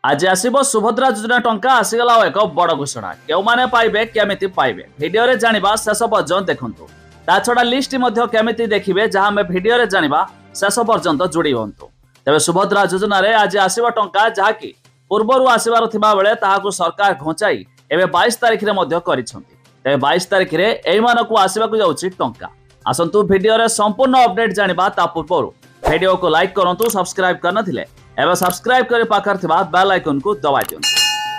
आज आसब सुभद्रा योजना टंका आसीगला एक बड़ घोषणा के पाइबे केमिति पाइबे भिडियो रे जानिबा शेष पर्यंत देखंतु ता छडा लिस्ट मध्ये केमिति देखिबे जहां में भिडियो रे जानिबा शेष पर्यंत जोड़ी हुंतु। तबे सुभद्रा योजना रे आज आसीबा टंका जहाकी पूर्वरु आसीबार थिबा बेले ताहाकु सरकार घोंचाई एबे 22 तारिख रे मध्ये करिसंती। तबे 22 तारिख रे एई मानको आसीबाकु जाउची टंका। आसंतु भिडियो रे संपूर्ण अपडेट जानिबा ता पूर्वरु भिडियो को लाइक करंतु, सब्सक्राइब करन थिले एवं सब्सक्राइब करे पाखर थिबा बेल आइकन को दबाइ दियंतु।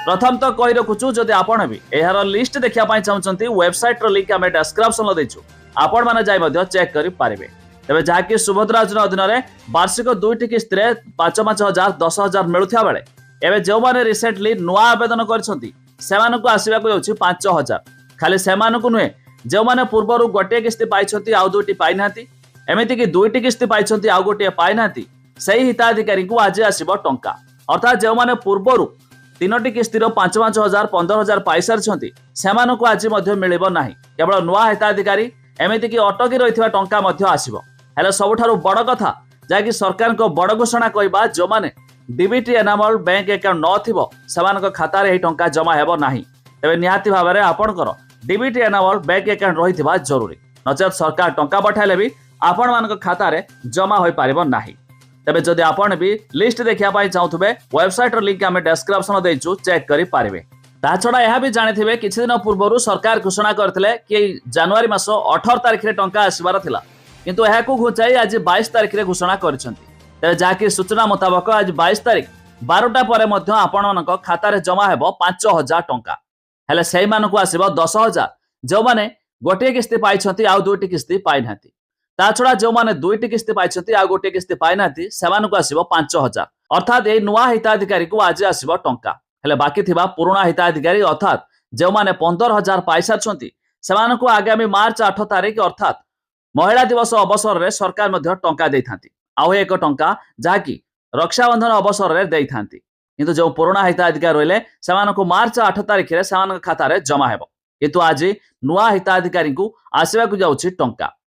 प्रथम तो कहि रखुछु जदि आपण भी एहार लिस्ट देखिया पाइ चाहउचंती वेबसाइट रो लिंक हमें डिस्क्रिप्शन लो देछु, आपण माने जाय मध्ये चेक करि पारिबे। तबे जाकी सुभद्रा योजना अधीन रे वार्षिक 2टी किस्त रे 5,000 10,000 मिलुथिया बेले एबे जो माने रिसेंटली नुआ आवेदन करछंती सेमानकु आसीबा को जाउची 5,000। खाली सेमानकु नुहे जो माने पूर्वरु गोटे किस्त पाइछंती आ 2टी पाइ नाती, एमिति कि 2टी किस्त पाइछंती आ गोटे पाइ नाती, सही हिताधिकारी को आज आसीबो टंका। अर्थात जो माने पूर्वरु 3टी किस्तिर 5,000 15,000 पाइ सारछंती सेमानकु आज मध्ये मिलिबो नाही, केवल नुआ हिताधिकारी एमिति कि अटकी रहिथिबा टंका मध्ये आसीबो। हेले सबठारु बड़ कथा जाकि सरकार को बड़ घोषणा कहबा जो माने डीबीटी एनामल बैंक अकाउंट न थिबो सेमानक खाता रे एही टंका जमा हेबो नाही। तबे निहाती भाबरे आपणकर डीबीटी एनामल बैंक अकाउंट रहिथिबा जरूरी, नचेत सरकार टंका पठाइले भी आपण मानक खाता रे जमा होई पारिबो नाही। तबे जदि आपण भी लिस्ट देखिया पाई चाहथुबे वेबसाइट रो लिंक हमें डिस्क्रिप्शन देइछु, चेक करि पारिबे। ता छडा यह भी जानिथिबे किछि दिन पूर्वरु सरकार घोषणा करथिले कि जनवरी मास 18 तारिख रे टंका आसीबार थिला, किंतु एहा को घोचाई आज 22 तारिख रे घोषणा करछंती। तबे जाकी सूचना मुताबिक आज 22 तारिख 12टा परे मध्ये आपण मानक खाता रे जमा हेबो 5,000 टंका। हेले सेही मानकु आसीबो 10,000 जो माने गोटे किस्ती पाइछंती आ 2टी किस्ती पाइ नाती। ता छडा जो माने 2टी किस्ती पाइछंती आ गोटे किस्ती पाइ नाती सेमानकु आसीबो 5,000। अर्थात ए नुआ हिताधिकारी को आज आसीबो टंका। हेले बाकी थिबा पुराना हिताधिकारी अर्थात जो माने 15,000 पाइ सारछंती सेमानकु आगामी मार्च 8 तारिख अर्थात महिला दिवस अवसर रे सरकार मध्ये टंका देइथांती। आउ एक टंका जाकी रक्षाबंधन अवसर रे देइथांती, किंतु जो पुराना हिताधिकारी रहले सेमानकु मार्च 8 तारिख रे सेमानक खाता रे जमा हेबो। किंतु आज नुआ हिताधिकारी को आसीबा को जाउची टंका।